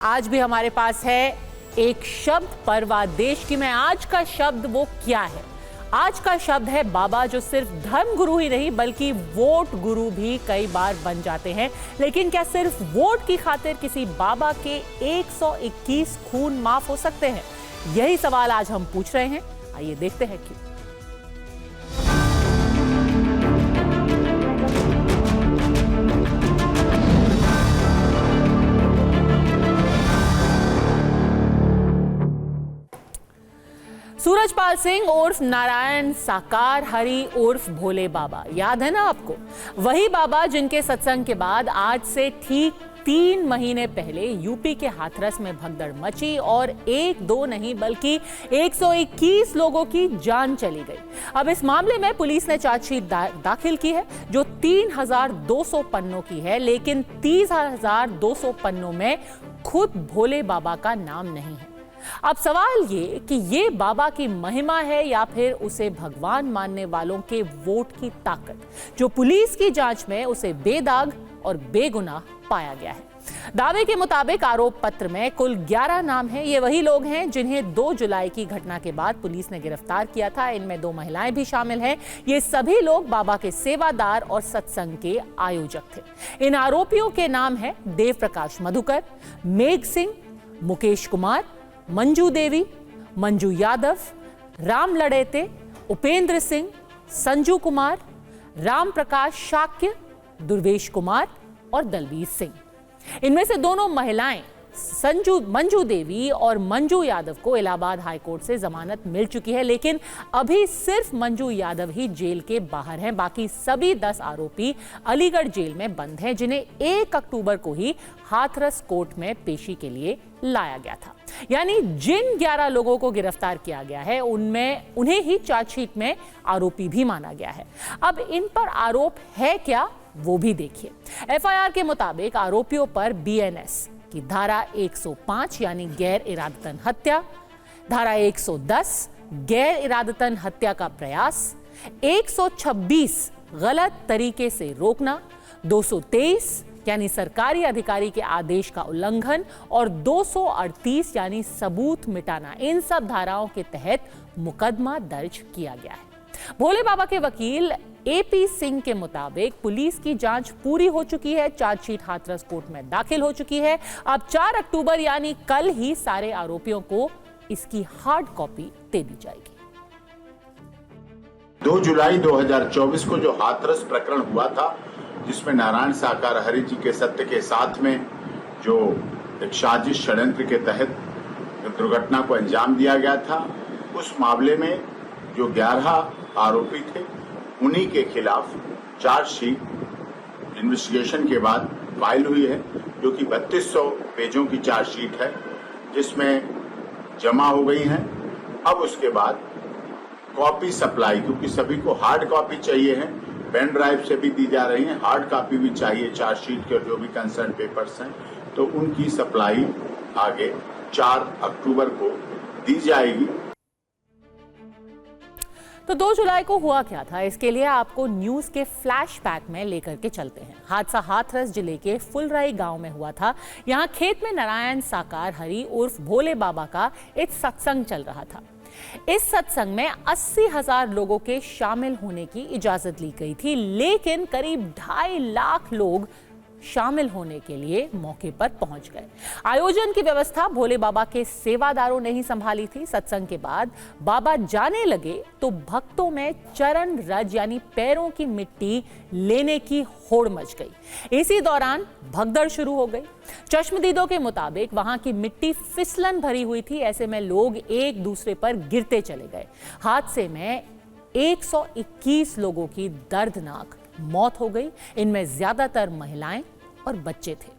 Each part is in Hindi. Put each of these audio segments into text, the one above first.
आज भी हमारे पास है एक शब्द परवादेश की मैं आज का शब्द वो क्या है? आज का शब्द है बाबा, जो सिर्फ धर्म गुरु ही नहीं बल्कि वोट गुरु भी कई बार बन जाते हैं। लेकिन क्या सिर्फ वोट की खातिर किसी बाबा के 121 खून माफ हो सकते हैं? यही सवाल आज हम पूछ रहे हैं। आइए देखते हैं क्यों। सूरजपाल सिंह उर्फ नारायण साकार हरि उर्फ भोले बाबा, याद है ना आपको? वही बाबा जिनके सत्संग के बाद आज से ठीक 3 महीने पहले यूपी के हाथरस में भगदड़ मची और एक दो नहीं बल्कि 121 लोगों की जान चली गई। अब इस मामले में पुलिस ने चार्जशीट दाखिल की है जो 3200 पन्नों की है, लेकिन 30,200 पन्नों में खुद भोले बाबा का नाम नहीं है। अब सवाल ये कि ये बाबा की महिमा है या फिर उसे भगवान मानने वालों के वोट की ताकत, जो पुलिस की जांच में उसे बेदाग और बेगुनाह पाया गया है। दावे के मुताबिक आरोप पत्र में कुल 11 नाम हैं। ये वही लोग हैं जिन्हें 2 जुलाई की घटना के बाद पुलिस ने गिरफ्तार किया था। इनमें 2 महिलाएं भी शामिल हैं। ये सभी लोग बाबा के सेवादार और सत्संग के आयोजक थे। इन आरोपियों के नाम हैं देव प्रकाश मधुकर, मेघ सिंह, मुकेश कुमार, मंजू देवी, मंजू यादव, राम लड़ेते, उपेंद्र सिंह, संजू कुमार, राम प्रकाश शाक्य, दुर्वेश कुमार और दलबीर सिंह। इनमें से दोनों महिलाएं मंजू देवी और मंजू यादव को इलाहाबाद हाईकोर्ट से जमानत मिल चुकी है, लेकिन अभी सिर्फ मंजू यादव ही जेल के बाहर हैं। बाकी सभी 10 आरोपी अलीगढ़ जेल में बंद हैं, जिन्हें 1 अक्टूबर को ही हाथरस कोर्ट में पेशी के लिए लाया गया था। यानी जिन 11 लोगों को गिरफ्तार किया गया है उन्हें ही चार्जशीट में आरोपी भी माना गया है। अब इन पर आरोप है क्या, वो भी देखिए। एफआईआर के मुताबिक आरोपियों पर बीएनएस की धारा 105 यानी गैर इरादतन हत्या, धारा 110 गैर इरादतन हत्या का प्रयास, 126 गलत तरीके से रोकना, 223 यानी सरकारी अधिकारी के आदेश का उल्लंघन और 238 यानी सबूत मिटाना, इन सब धाराओं के तहत मुकदमा दर्ज किया गया है। भोले बाबा के वकील एपी सिंह के मुताबिक पुलिस की जांच पूरी हो चुकी है। चार्जशीट हाथरस कोर्ट में दाखिल हो चुकी है। अब 4 अक्टूबर यानी कल ही सारे आरोपियों को इसकी हार्ड कॉपी दे दी जाएगी। 2 जुलाई 2024 को जो हाथरस प्रकरण हुआ था, जिसमें नारायण साकार हरि जी के सत्य के साथ में जो एक साजिश षड्यंत्र के तहत दुर्घटना को अंजाम दिया गया था, उस मामले में जो 11 आरोपी थे उन्हीं के खिलाफ चार्जशीट इन्वेस्टिगेशन के बाद फाइल हुई है, जो कि 3200 पेजों की चार्जशीट है, जिसमें जमा हो गई हैं। अब उसके बाद कॉपी सप्लाई, क्योंकि सभी को हार्ड कॉपी चाहिए है, पेन ड्राइव से भी दी जा रही है, हार्ड कॉपी भी चाहिए चार्जशीट के जो भी कंसर्न पेपर्स हैं, तो उनकी सप्लाई आगे 4 अक्टूबर को दी जाएगी। तो 2 जुलाई को हुआ क्या था, इसके लिए आपको न्यूज के फ्लैशबैक में लेकर के चलते हैं। हादसा हाथरस जिले के फुलराई गांव में हुआ था। यहां खेत में नारायण साकार हरि उर्फ भोले बाबा का एक सत्संग चल रहा था। इस सत्संग में 80,000 लोगों के शामिल होने की इजाजत ली गई थी, लेकिन करीब 2.5 लाख लोग शामिल होने के लिए मौके पर पहुंच गए। आयोजन की व्यवस्था भोले बाबा के सेवादारों ने ही संभाली थी। सत्संग के बाद बाबा जाने लगे तो भक्तों में चरण रज यानी पैरों की मिट्टी लेने की होड़ मच गई। इसी दौरान भगदड़ शुरू हो गई। चश्मदीदों के मुताबिक वहां की मिट्टी फिसलन भरी हुई थी। ऐसे में लोग एक दूसरे पर गिरते चले गए। हादसे में 121 लोगों की दर्दनाक मौत हो गई। इनमें ज्यादातर महिलाएं और बच्चे थे।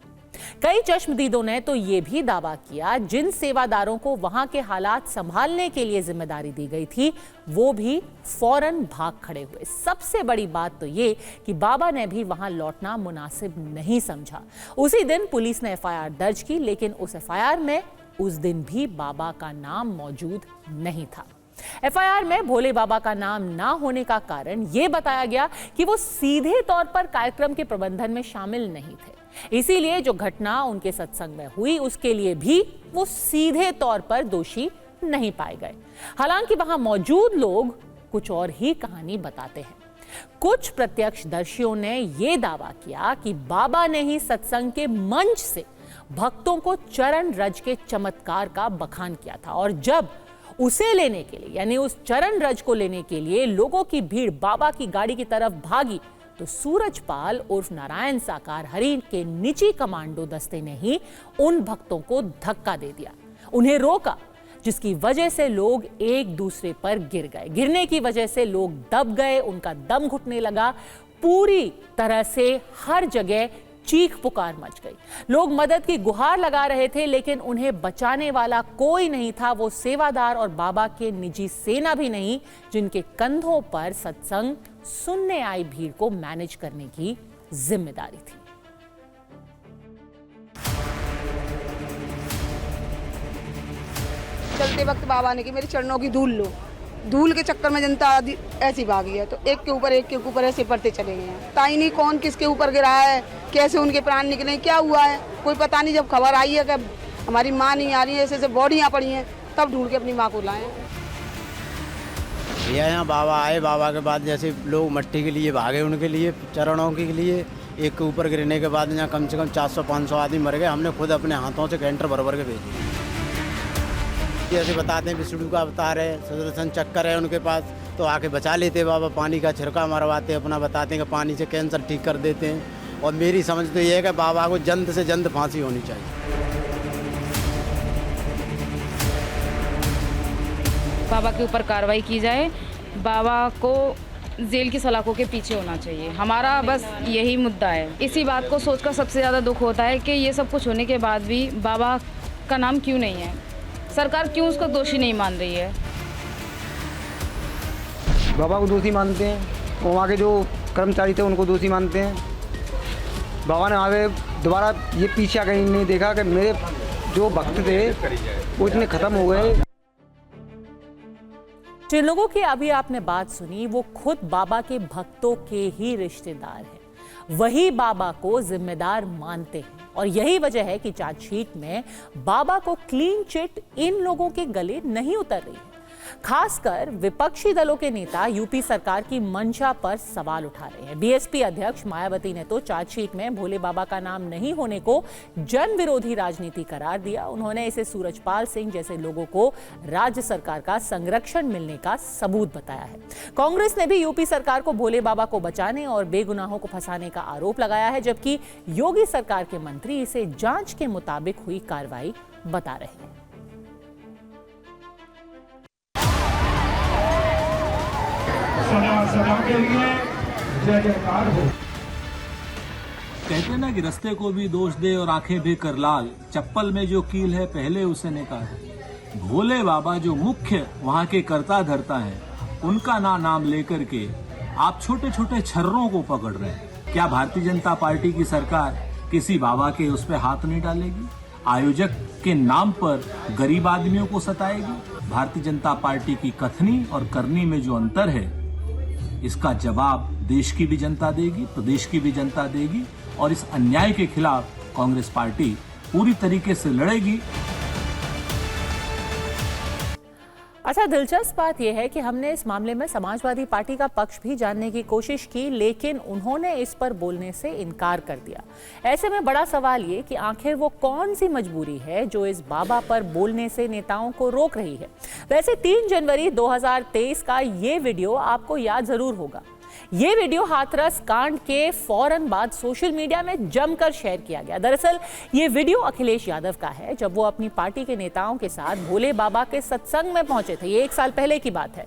कई चश्मदीदों ने तो यह भी दावा किया जिन सेवादारों को वहां के हालात संभालने के लिए जिम्मेदारी दी गई थी, वो भी फौरन भाग खड़े हुए। सबसे बड़ी बात तो ये कि बाबा ने भी वहां लौटना मुनासिब नहीं समझा। उसी दिन पुलिस ने एफआईआर दर्ज की, लेकिन उस एफआईआर में उस दिन भी बाबा का नाम मौजूद नहीं था। एफआईआर में भोले बाबा का नाम ना होने का कारण यह बताया गया कि वो सीधे तौर पर कार्यक्रम के प्रबंधन में शामिल नहीं थे। इसीलिए जो घटना उनके सत्संग में हुई उसके लिए भी वो सीधे तौर पर दोषी नहीं पाए गए। हालांकि वहां मौजूद लोग कुछ और ही कहानी बताते हैं। कुछ प्रत्यक्षदर्शियों ने यह दावा किया कि बाबा ने ही सत्संग के मंच से भक्तों को चरण रज के चमत्कार का बखान किया था और जब उसे लेने के लिए यानी उस चरण रज को लेने के लिए लोगों की भीड़ बाबा की गाड़ी की तरफ भागी तो सूरजपाल उर्फ नारायण साकार हरि के निजी कमांडो दस्ते ने ही उन भक्तों को धक्का दे दिया, उन्हें रोका, जिसकी वजह से लोग एक दूसरे पर गिर गए। गिरने की वजह से लोग दब गए, उनका दम घुटने लगा, पूरी तरह से हर जगह चीख पुकार मच गई। लोग मदद की गुहार लगा रहे थे लेकिन उन्हें बचाने वाला कोई नहीं था। वो सेवादार और बाबा के निजी सेना भी नहीं जिनके कंधों पर सत्संग सुनने आई भीड़ को मैनेज करने की जिम्मेदारी थी। चलते वक्त बाबा ने कि मेरे चरणों की धूल लो, धूल के चक्कर में जनता ऐसी भागी है तो एक के ऊपर ऐसे पड़ते चले गए हैं। पता ही नहीं कौन किसके ऊपर गिरा है, कैसे उनके प्राण निकले, क्या हुआ है कोई पता नहीं। जब खबर आई है कि हमारी माँ नहीं आ रही है, ऐसे बॉडियाँ पड़ी हैं, तब ढूंढ के अपनी माँ को लाए। यहाँ बाबा आए, बाबा के बाद जैसे लोग मट्टी के लिए भागे, उनके लिए चरणों के लिए एक के ऊपर गिरने के बाद यहाँ कम से कम 400-500 आदमी मर गए। हमने खुद अपने हाथों से कैंटर भर भर के भेजे। जैसे बताते हैं विष्णु का अवतार है, सुदर्शन चक्कर है उनके पास, तो आके बचा लेते बाबा, पानी का छिड़का मरवाते, अपना बताते हैं कि पानी से कैंसर ठीक कर देते हैं। और मेरी समझ तो ये है कि बाबा को जल्द से जल्द फांसी होनी चाहिए। बाबा के ऊपर कार्रवाई की जाए, बाबा को जेल की सलाखों के पीछे होना चाहिए, हमारा बस यही मुद्दा है। इसी बात को सोचकर सबसे ज़्यादा दुख होता है कि ये सब कुछ होने के बाद भी बाबा का नाम क्यों नहीं है, सरकार क्यों उसको दोषी नहीं मान रही है। बाबा को दोषी मानते हैं, वहाँ के जो कर्मचारी थे उनको दोषी मानते हैं। बाबा ने आगे दोबारा ये पीछे कहीं नहीं देखा कि मेरे जो भक्त थे वो इतने खत्म हो गए। जिन लोगों की अभी आपने बात सुनी वो खुद बाबा के भक्तों के ही रिश्तेदार हैं, वही बाबा को जिम्मेदार मानते हैं और यही वजह है कि चार्जशीट में बाबा को क्लीन चिट इन लोगों के गले नहीं उतर रही है। खासकर विपक्षी दलों के नेता यूपी सरकार की मंशा पर सवाल उठा रहे हैं। बीएसपी अध्यक्ष मायावती ने तो चार्जशीट में भोले बाबा का नाम नहीं होने को जन विरोधी राजनीति करार दिया। उन्होंने इसे सूरजपाल सिंह जैसे लोगों को राज्य सरकार का संरक्षण मिलने का सबूत बताया है। कांग्रेस ने भी यूपी सरकार को भोले बाबा को बचाने और बेगुनाहों को फंसाने का आरोप लगाया है, जबकि योगी सरकार के मंत्री इसे जांच के मुताबिक हुई कार्रवाई बता रहे हैं। सदा के लिए जय जयकार हो। कहते हैं ना कि रस्ते को भी दोष दे और आंखें भी कर लाल, चप्पल में जो कील है पहले उसे निकाल। भोले बाबा जो मुख्य वहाँ के कर्ता धर्ता है, उनका नाम लेकर के आप छोटे छोटे छर्रों को पकड़ रहे हैं। क्या भारतीय जनता पार्टी की सरकार किसी बाबा के उस पर हाथ नहीं डालेगी? आयोजक के नाम पर गरीब आदमियों को सताएगी? भारतीय जनता पार्टी की कथनी और करनी में जो अंतर है, इसका जवाब देश की भी जनता देगी, प्रदेश की भी जनता देगी और इस अन्याय के खिलाफ कांग्रेस पार्टी पूरी तरीके से लड़ेगी। अच्छा, दिलचस्प बात यह है कि हमने इस मामले में समाजवादी पार्टी का पक्ष भी जानने की कोशिश की, लेकिन उन्होंने इस पर बोलने से इनकार कर दिया। ऐसे में बड़ा सवाल ये कि आखिर वो कौन सी मजबूरी है जो इस बाबा पर बोलने से नेताओं को रोक रही है। वैसे 3 जनवरी 2023 का ये वीडियो आपको याद जरूर होगा। ये वीडियो हाथरस कांड के फौरन बाद सोशल मीडिया में जमकर शेयर किया गया। दरअसल ये वीडियो अखिलेश यादव का है, जब वो अपनी पार्टी के नेताओं के साथ भोले बाबा के सत्संग में पहुंचे थे। ये 1 साल पहले की बात है।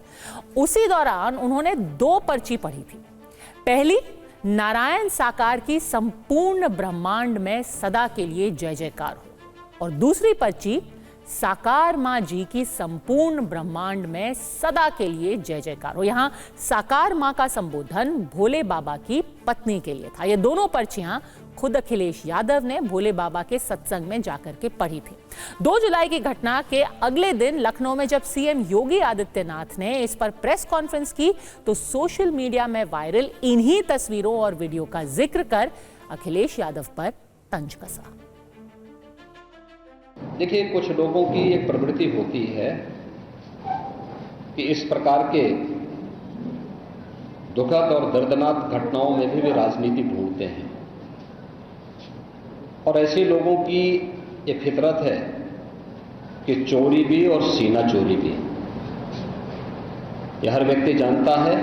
उसी दौरान उन्होंने 2 पर्ची पढ़ी थी। पहली, नारायण साकार की संपूर्ण ब्रह्मांड में सदा के लिए जय जयकार हो, और दूसरी पर्ची, साकार माँ जी की संपूर्ण ब्रह्मांड में सदा के लिए जय जयकार हो। यहाँ साकार माँ का संबोधन भोले बाबा की पत्नी के लिए था। ये दोनों पर्चियां खुद अखिलेश यादव ने भोले बाबा के सत्संग में जाकर के पढ़ी थी। 2 जुलाई की घटना के अगले दिन लखनऊ में जब सीएम योगी आदित्यनाथ ने इस पर प्रेस कॉन्फ्रेंस की तो सोशल मीडिया में वायरल इन्हीं तस्वीरों और वीडियो का जिक्र कर अखिलेश यादव पर तंज कसा। देखिए, कुछ लोगों की एक प्रवृत्ति होती है कि इस प्रकार के दुखद और दर्दनाक घटनाओं में भी वे राजनीति ढूंढते हैं, और ऐसे लोगों की एक फितरत है कि चोरी भी और सीना चोरी भी। यह हर व्यक्ति जानता है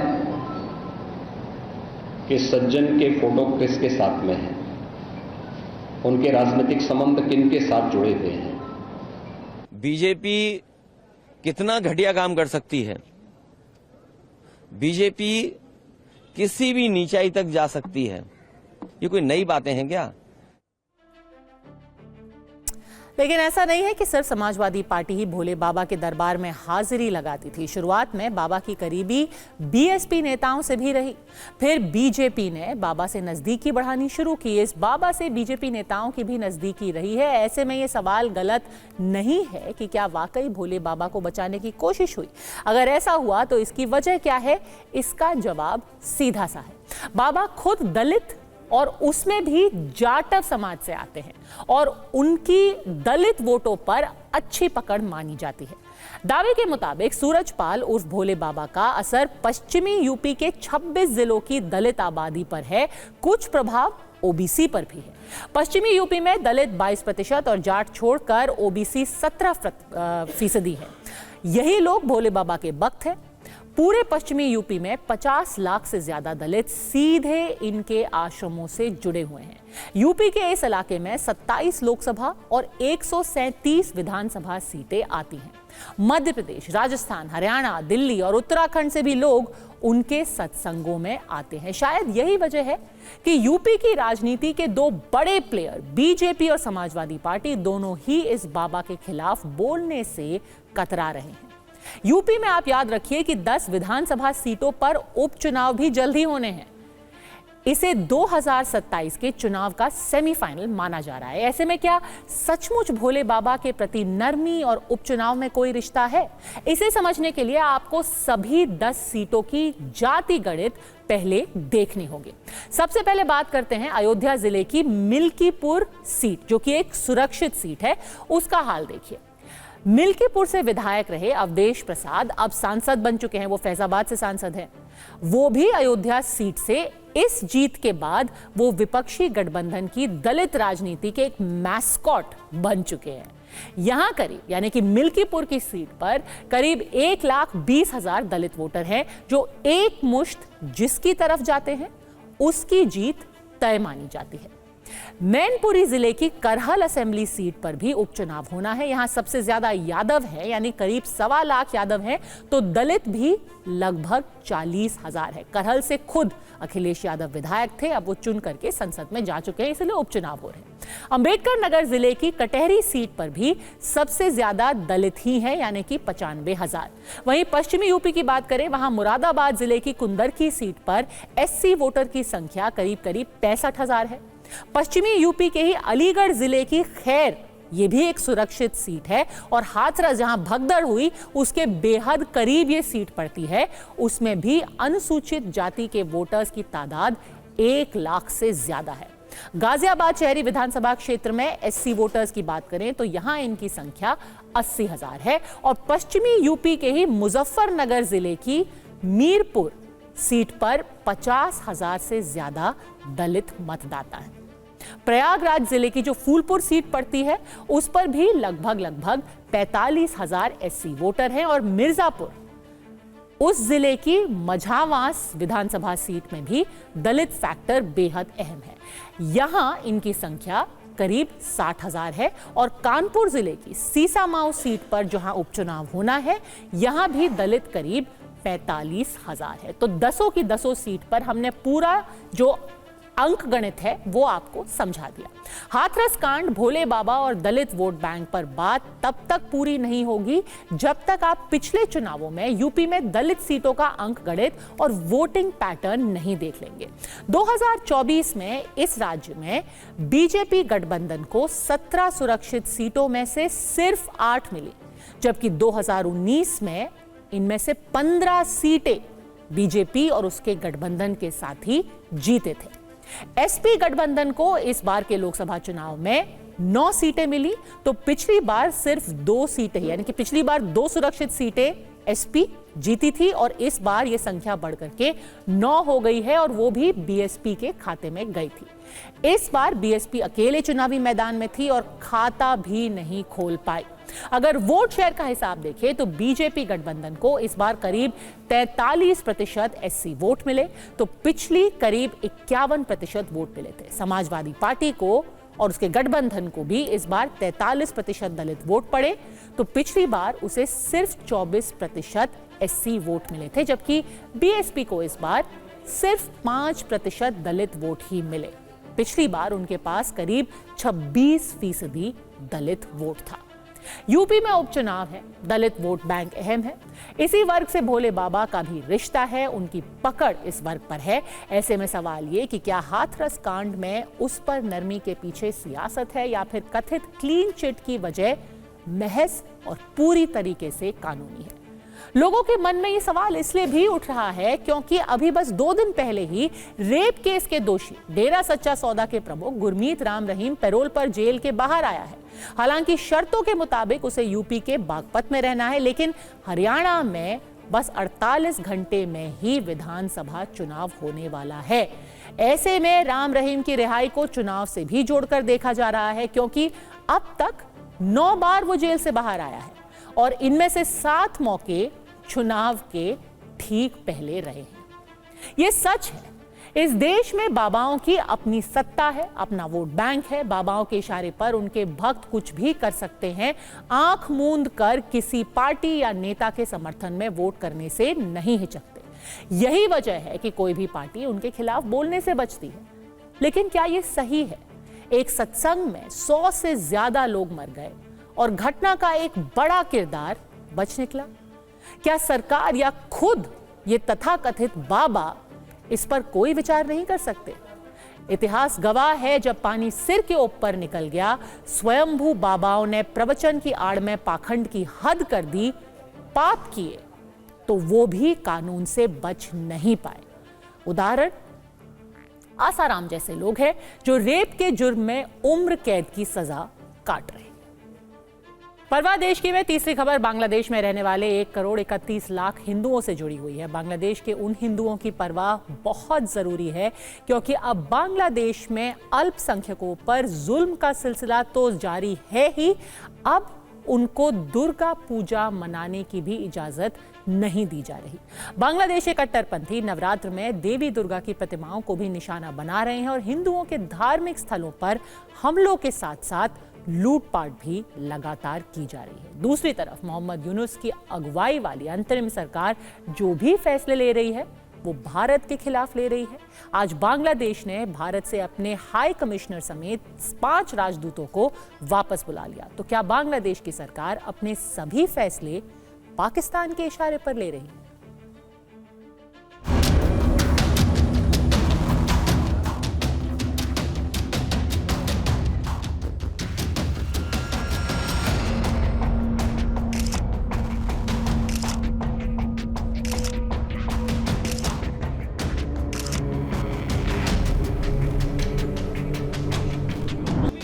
कि सज्जन के फोटो किसके साथ में है, उनके राजनीतिक संबंध किन के साथ जुड़े हुए हैं। बीजेपी कितना घटिया काम कर सकती है, बीजेपी किसी भी नीचाई तक जा सकती है, ये कोई नई बातें हैं क्या? लेकिन ऐसा नहीं है कि सिर्फ समाजवादी पार्टी ही भोले बाबा के दरबार में हाजिरी लगाती थी। शुरुआत में बाबा की करीबी बीएसपी नेताओं से भी रही, फिर बीजेपी ने बाबा से नजदीकी बढ़ानी शुरू की। इस बाबा से बीजेपी नेताओं की भी नजदीकी रही है। ऐसे में ये सवाल गलत नहीं है कि क्या वाकई भोले बाबा को बचाने की कोशिश हुई। अगर ऐसा हुआ तो इसकी वजह क्या है? इसका जवाब सीधा सा है। बाबा खुद दलित और उसमें भी जाटव समाज से आते हैं और उनकी दलित वोटों पर अच्छी पकड़ मानी जाती है। दावे के मुताबिक सूरजपाल उर्फ भोले बाबा का असर पश्चिमी यूपी के 26 जिलों की दलित आबादी पर है, कुछ प्रभाव ओबीसी पर भी है। पश्चिमी यूपी में दलित 22% और जाट छोड़कर ओबीसी 17% है। यही लोग भोले बाबा के भक्त हैं। पूरे पश्चिमी यूपी में 50 लाख से ज्यादा दलित सीधे इनके आश्रमों से जुड़े हुए हैं। यूपी के इस इलाके में 27 लोकसभा और 137 विधानसभा सीटें आती हैं। मध्य प्रदेश, राजस्थान, हरियाणा, दिल्ली और उत्तराखंड से भी लोग उनके सत्संगों में आते हैं। शायद यही वजह है कि यूपी की राजनीति के दो बड़े प्लेयर बीजेपी और समाजवादी पार्टी दोनों ही इस बाबा के खिलाफ बोलने से कतरा रहे हैं। यूपी में आप याद रखिए कि 10 विधानसभा सीटों पर उपचुनाव भी जल्दी होने हैं। इसे 2027 के चुनाव का सेमीफाइनल माना जा रहा है। ऐसे में क्या सचमुच भोले बाबा के प्रति नरमी और उपचुनाव में कोई रिश्ता है? इसे समझने के लिए आपको सभी 10 सीटों की जाति गणित पहले देखनी होगी। सबसे पहले बात करते हैं अयोध्या जिले की मिल्कीपुर सीट, जो कि एक सुरक्षित सीट है। उसका हाल देखिए। मिल्कीपुर से विधायक रहे अवधेश प्रसाद अब सांसद बन चुके हैं। वो फैजाबाद से सांसद हैं। वो भी अयोध्या सीट से इस जीत के बाद वो विपक्षी गठबंधन की दलित राजनीति के एक मैस्कॉट बन चुके हैं। यहां करीब यानी कि मिल्कीपुर की सीट पर करीब 1,20,000 दलित वोटर हैं, जो एक मुश्त जिसकी तरफ जाते हैं उसकी जीत तय मानी जाती है। मैनपुरी जिले की करहल असेंबली सीट पर भी उपचुनाव होना है। यहां सबसे ज्यादा यादव है, यानी करीब 1.25 लाख यादव हैं, तो दलित भी लगभग 40,000 है। करहल से खुद अखिलेश यादव विधायक थे, अब वो चुन करके संसद में जा चुके हैं, इसलिए उपचुनाव हो रहे हैं। अंबेडकर नगर जिले की कटहरी सीट पर भी सबसे ज्यादा दलित ही है, यानी कि 95,000। वहीं पश्चिमी यूपी की बात करें, वहां मुरादाबाद जिले की कुंदरकी सीट पर एससी वोटर की संख्या करीब 65,000 है। पश्चिमी यूपी के ही अलीगढ़ जिले की खैर, ये भी एक सुरक्षित सीट है, और हाथरस जहां भगदड़ हुई उसके बेहद करीब ये सीट पड़ती है। उसमें भी अनुसूचित जाति के वोटर्स की तादाद 1 लाख से ज्यादा है। गाजियाबाद शहरी विधानसभा क्षेत्र में एससी वोटर्स की बात करें तो यहां इनकी संख्या 80,000 है। और पश्चिमी यूपी के ही मुजफ्फरनगर जिले की मीरपुर सीट पर 50,000 से ज्यादा दलित मतदाता हैं। प्रयागराज जिले की जो फूलपुर सीट पड़ती है उस पर भी लगभग 45,000 एससी वोटर हैं। और मिर्जापुर, उस जिले की मझावास विधानसभा सीट में भी दलित फैक्टर बेहद अहम है। यहां इनकी संख्या करीब 60,000 है। और कानपुर जिले की सीसामाऊ सीट पर जहां उपचुनाव होना है, यहां भी दलित करीब 45,000 है। तो 10 की 10 सीट पर हमने पूरा जो अंक गणित है वो आपको समझा दिया। हाथरस कांड, भोले बाबा और दलित वोट बैंक पर बात तब तक पूरी नहीं होगी जब तक आप पिछले चुनावों में यूपी में दलित सीटों का अंक गणित और वोटिंग पैटर्न नहीं देख लेंगे। 2024 में इस राज्य में बीजेपी गठबंधन को 17 सुरक्षित सीटों में से सिर्फ 8 मिली, जबकि 2019 में इनमें से 15 सीटें बीजेपी और उसके गठबंधन के साथी जीते थे। एसपी गठबंधन को इस बार के लोकसभा चुनाव में 9 सीटें मिली, तो पिछली बार सिर्फ 2 सीटें, यानी कि पिछली बार 2 सुरक्षित सीटें एसपी जीती थी और इस बार यह संख्या बढ़कर के 9 हो गई है और वो भी बीएसपी के खाते में गई थी। इस बार बीएसपी अकेले चुनावी मैदान में थी और खाता भी नहीं खोल पाई। अगर वोट शेयर का हिसाब देखें तो बीजेपी गठबंधन को इस बार करीब 43% एससी वोट मिले, तो पिछली करीब 51% वोट मिले थे। समाजवादी पार्टी को और उसके गठबंधन को भी इस बार 43% दलित वोट पड़े, तो पिछली बार उसे सिर्फ 24% एससी वोट मिले थे, जबकि बीएसपी को इस बार सिर्फ 5% दलित वोट ही मिले। पिछली बार उनके पास करीब 26% दलित वोट था। यूपी में उपचुनाव है, दलित वोट बैंक अहम है। इसी वर्ग से भोले बाबा का भी रिश्ता है, उनकी पकड़ इस वर्ग पर है। ऐसे में सवाल ये कि क्या हाथरस कांड में उस पर नरमी के पीछे सियासत है या फिर कथित क्लीन चिट की वजह महज और पूरी तरीके से कानूनी है। लोगों के मन में ये सवाल इसलिए भी उठ रहा है क्योंकि अभी बस 2 दिन पहले ही रेप केस के दोषी डेरा सच्चा सौदा के प्रमुख गुरमीत राम रहीम पैरोल पर जेल के बाहर आया है। हालांकि शर्तों के मुताबिक उसे यूपी के बागपत में रहना है, लेकिन हरियाणा में बस 48 घंटे में ही विधानसभा चुनाव होने वाला है। ऐसे में राम रहीम की रिहाई को चुनाव से भी जोड़कर देखा जा रहा है, क्योंकि अब तक 9 बार वो जेल से बाहर आया है और इनमें से 7 मौके चुनाव के ठीक पहले रहे हैं। यह सच है, इस देश में बाबाओं की अपनी सत्ता है, अपना वोट बैंक है। बाबाओं के इशारे पर उनके भक्त कुछ भी कर सकते हैं, आंख मूंद कर किसी पार्टी या नेता के समर्थन में वोट करने से नहीं हिचकते। यही वजह है कि कोई भी पार्टी उनके खिलाफ बोलने से बचती है। लेकिन क्या यह सही है? एक सत्संग में 100 से ज्यादा लोग मर गए और घटना का एक बड़ा किरदार बच निकला। क्या सरकार या खुद ये तथाकथित बाबा इस पर कोई विचार नहीं कर सकते? इतिहास गवाह है, जब पानी सिर के ऊपर निकल गया, स्वयंभू बाबाओं ने प्रवचन की आड़ में पाखंड की हद कर दी, पाप किए तो वो भी कानून से बच नहीं पाए। उदाहरण आसाराम जैसे लोग हैं जो रेप के जुर्म में उम्र कैद की सजा काट रहे हैं। परवाह देश की में तीसरी खबर बांग्लादेश में रहने वाले 1,31,00,000 हिंदुओं से जुड़ी हुई है। बांग्लादेश के उन हिंदुओं की परवाह बहुत जरूरी है, क्योंकि अब बांग्लादेश में अल्पसंख्यकों पर जुल्म का सिलसिला तो जारी है ही, अब उनको दुर्गा पूजा मनाने की भी इजाजत नहीं दी जा रही। बांग्लादेश के कट्टरपंथी नवरात्र में देवी दुर्गा की प्रतिमाओं को भी निशाना बना रहे हैं और हिंदुओं के धार्मिक स्थलों पर हमलों के साथ साथ लूटपाट भी लगातार की जा रही है। दूसरी तरफ मोहम्मद यूनुस की अगुवाई वाली अंतरिम सरकार जो भी फैसले ले रही है वो भारत के खिलाफ ले रही है। आज बांग्लादेश ने भारत से अपने हाई कमिश्नर समेत 5 राजदूतों को वापस बुला लिया। तो क्या बांग्लादेश की सरकार अपने सभी फैसले पाकिस्तान के इशारे पर ले रही है?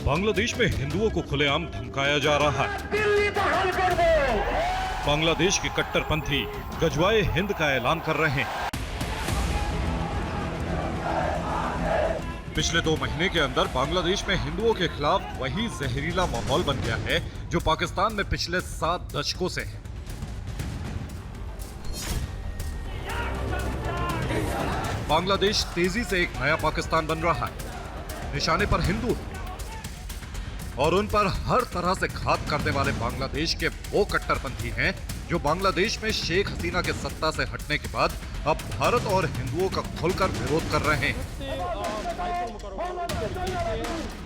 बांग्लादेश में हिंदुओं को खुलेआम धमकाया जा रहा है। दिल्ली बहाल कर दो। बांग्लादेश के कट्टरपंथी गजवाए हिंद का ऐलान कर रहे हैं। पिछले 2 महीने के अंदर बांग्लादेश में हिंदुओं के खिलाफ वही जहरीला माहौल बन गया है जो पाकिस्तान में पिछले 7 दशकों से है। बांग्लादेश तेजी से एक नया पाकिस्तान बन रहा है। निशाने पर हिंदू और उन पर हर तरह से घात करने वाले बांग्लादेश के वो कट्टरपंथी हैं जो बांग्लादेश में शेख हसीना के सत्ता से हटने के बाद अब भारत और हिंदुओं का खुलकर विरोध कर रहे हैं।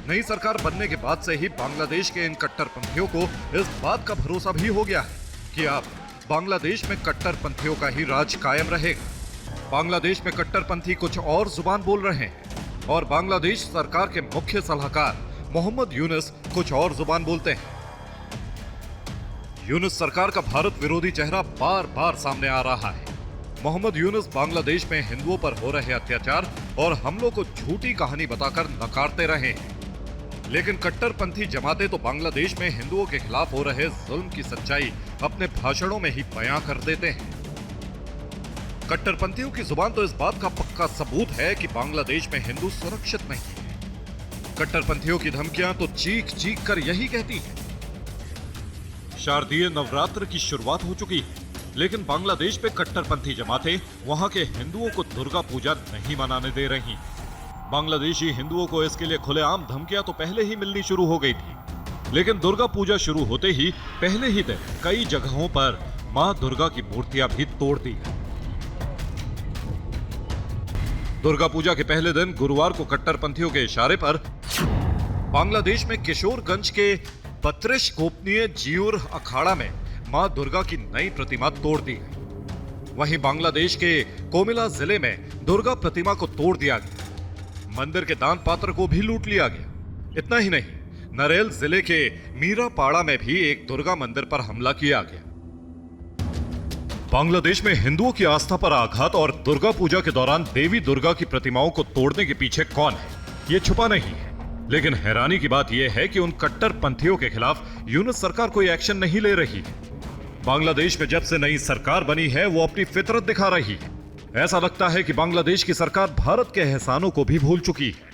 नई सरकार बनने के बाद से ही बांग्लादेश के इन कट्टरपंथियों को इस बात का भरोसा भी हो गया है कि अब बांग्लादेश में कट्टरपंथियों का ही राज कायम रहेगा। बांग्लादेश में कट्टरपंथी कुछ और जुबान बोल रहे हैं और बांग्लादेश सरकार के मुख्य सलाहकार मोहम्मद यूनुस कुछ और जुबान बोलते हैं। यूनुस सरकार का भारत विरोधी चेहरा बार बार सामने आ रहा है। मोहम्मद यूनुस बांग्लादेश में हिंदुओं पर हो रहे अत्याचार और हमलों को झूठी कहानी बताकर नकारते रहे हैं। लेकिन कट्टरपंथी जमातें तो बांग्लादेश में हिंदुओं के खिलाफ हो रहे जुल्म की सच्चाई अपने भाषणों में ही बयां कर देते हैं। कट्टरपंथियों की जुबान तो इस बात का पक्का सबूत है कि बांग्लादेश में हिंदू सुरक्षित नहीं है। कट्टरपंथियों की धमकियां तो चीख चीख कर यही कहती हैं। शारदीय नवरात्र की शुरुआत हो चुकी है, लेकिन बांग्लादेश में कट्टरपंथी जमातें वहां के हिंदुओं को दुर्गा पूजा नहीं मनाने दे रही। बांग्लादेशी हिंदुओं को इसके लिए खुलेआम धमकियां तो पहले ही मिलनी शुरू हो गई थी, लेकिन दुर्गा पूजा शुरू होते ही पहले ही दिन कई जगहों पर मां दुर्गा की मूर्तियां भी तोड़ दी गई। दुर्गा पूजा के पहले दिन गुरुवार को कट्टरपंथियों के इशारे पर बांग्लादेश में किशोरगंज के बत्रिश गोपनीय जियूर अखाड़ा में मां दुर्गा की नई प्रतिमा तोड़ दी गई। वहीं बांग्लादेश के कोमिला जिले में दुर्गा प्रतिमा को तोड़ दिया गया। मंदिर के दान पात्र को भी लूट लिया गया। इतना ही नहीं, नरेल जिले के मीरापाड़ा में भी एक दुर्गा मंदिर पर हमला किया गया। बांग्लादेश में हिंदुओं की आस्था पर आघात और दुर्गा पूजा के दौरान देवी दुर्गा की प्रतिमाओं को तोड़ने के पीछे कौन है, ये छुपा नहीं है। लेकिन हैरानी की बात यह है कि उन कट्टरपंथियों के खिलाफ यूनुस सरकार कोई एक्शन नहीं ले रही है। बांग्लादेश में जब से नई सरकार बनी है, वो अपनी फितरत दिखा रही है। ऐसा लगता है कि बांग्लादेश की सरकार भारत के एहसानों को भी भूल चुकी है।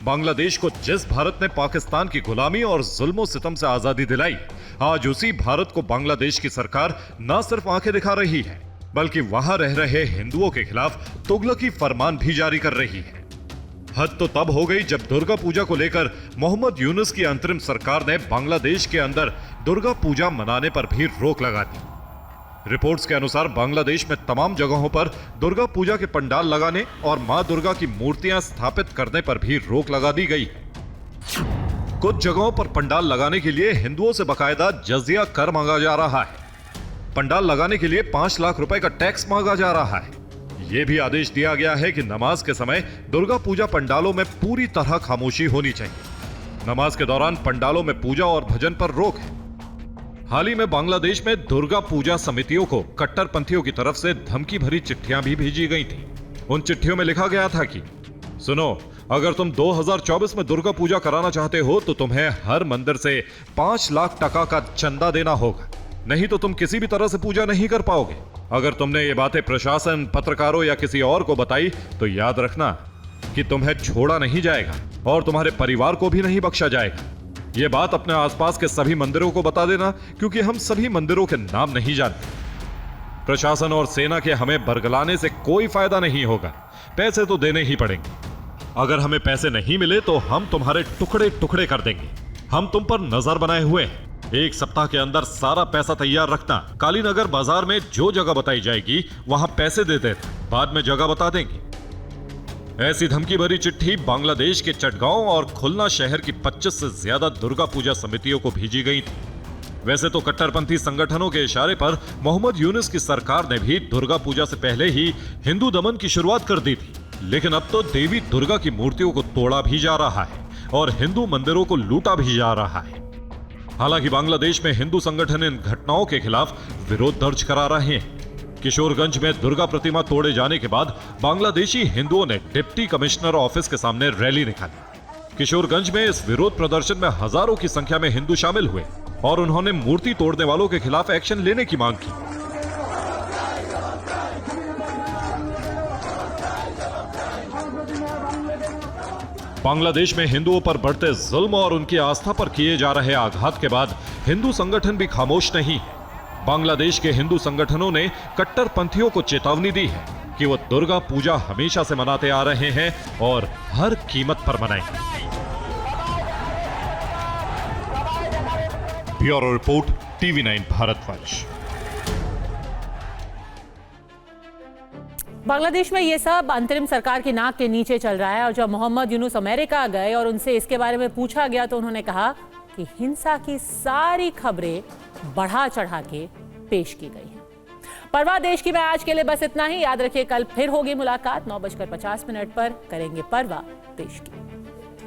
बांग्लादेश को जिस भारत ने पाकिस्तान की गुलामी और जुल्मों सितम से आजादी दिलाई, आज उसी भारत को बांग्लादेश की सरकार न सिर्फ आंखें दिखा रही है, बल्कि वहां रह रहे हिंदुओं के खिलाफ तुगलकी फरमान भी जारी कर रही है। हद तो तब हो गई जब दुर्गा पूजा को लेकर मोहम्मद यूनुस की अंतरिम सरकार ने बांग्लादेश के अंदर दुर्गा पूजा मनाने पर भी रोक लगा दी। रिपोर्ट्स के अनुसार बांग्लादेश में तमाम जगहों पर दुर्गा पूजा के पंडाल लगाने और मां दुर्गा की मूर्तियां स्थापित करने पर भी रोक लगा दी गई। कुछ जगहों पर पंडाल लगाने के लिए हिंदुओं से बकायदा जजिया कर मांगा जा रहा है। पंडाल लगाने के लिए 5 लाख रुपए का टैक्स मांगा जा रहा है। यह भी आदेश दिया गया है कि नमाज के समय दुर्गा पूजा पंडालों में पूरी तरह खामोशी होनी चाहिए। नमाज के दौरान पंडालों में पूजा और भजन पर रोक है। हाल ही में बांग्लादेश में दुर्गा पूजा समितियों को कट्टरपंथियों की तरफ से धमकी भरी चिट्ठियां भी भेजी गई थी। उन चिट्ठियों में लिखा गया था कि सुनो, अगर तुम 2024 में दुर्गा पूजा कराना चाहते हो तो तुम्हें हर मंदिर से 5 लाख टका का चंदा देना होगा, नहीं तो तुम किसी भी तरह से पूजा नहीं कर पाओगे। अगर तुमने ये बातें प्रशासन, पत्रकारों या किसी और को बताई तो याद रखना कि तुम्हें छोड़ा नहीं जाएगा और तुम्हारे परिवार को भी नहीं बख्शा जाएगा। ये बात अपने आसपास के सभी मंदिरों को बता देना, क्योंकि हम सभी मंदिरों के नाम नहीं जानते। प्रशासन और सेना के हमें बरगलाने से कोई फायदा नहीं होगा, पैसे तो देने ही पड़ेंगे। अगर हमें पैसे नहीं मिले तो हम तुम्हारे टुकड़े टुकड़े कर देंगे। हम तुम पर नजर बनाए हुए हैं। 1 सप्ताह के अंदर सारा पैसा तैयार रखना। कालीनगर बाजार में जो जगह बताई जाएगी वहां पैसे दे देना, बाद में जगह बता देंगे। ऐसी धमकी भरी चिट्ठी बांग्लादेश के चटगांव और खुलना शहर की 25 से ज्यादा दुर्गा पूजा समितियों को भेजी गई थी। वैसे तो कट्टरपंथी संगठनों के इशारे पर मोहम्मद यूनुस की सरकार ने भी दुर्गा पूजा से पहले ही हिंदू दमन की शुरुआत कर दी थी, लेकिन अब तो देवी दुर्गा की मूर्तियों को तोड़ा भी जा रहा है और हिंदू मंदिरों को लूटा भी जा रहा है। हालांकि बांग्लादेश में हिंदू संगठन इन घटनाओं के खिलाफ विरोध दर्ज करा रहे हैं। किशोरगंज में दुर्गा प्रतिमा तोड़े जाने के बाद बांग्लादेशी हिंदुओं ने डिप्टी कमिश्नर ऑफिस के सामने रैली निकाली। किशोरगंज में इस विरोध प्रदर्शन में हजारों की संख्या में हिंदू शामिल हुए और उन्होंने मूर्ति तोड़ने वालों के खिलाफ एक्शन लेने की मांग की। बांग्लादेश में हिंदुओं पर बढ़ते जुल्म और उनकी आस्था पर किए जा रहे आघात के बाद हिंदू संगठन भी खामोश नहीं है। बांग्लादेश के हिंदू संगठनों ने कट्टरपंथियों को चेतावनी दी है कि वो दुर्गा पूजा हमेशा से मनाते आ रहे हैं और हर कीमत पर मनाएंगे। Bureau report, TV9 Bharatvarsh. Bangladesh में ये सब अंतरिम सरकार की नाक के नीचे चल रहा है और जब मोहम्मद यूनुस अमेरिका गए और उनसे इसके बारे में पूछा गया तो उन्होंने कहा कि हिंसा की सारी खबरें बढ़ा चढ़ा के पेश की गई हैं। परवाह देश की में आज के लिए बस इतना ही। याद रखिए, कल फिर होगी मुलाकात 9:50 पर। करेंगे परवाह देश की।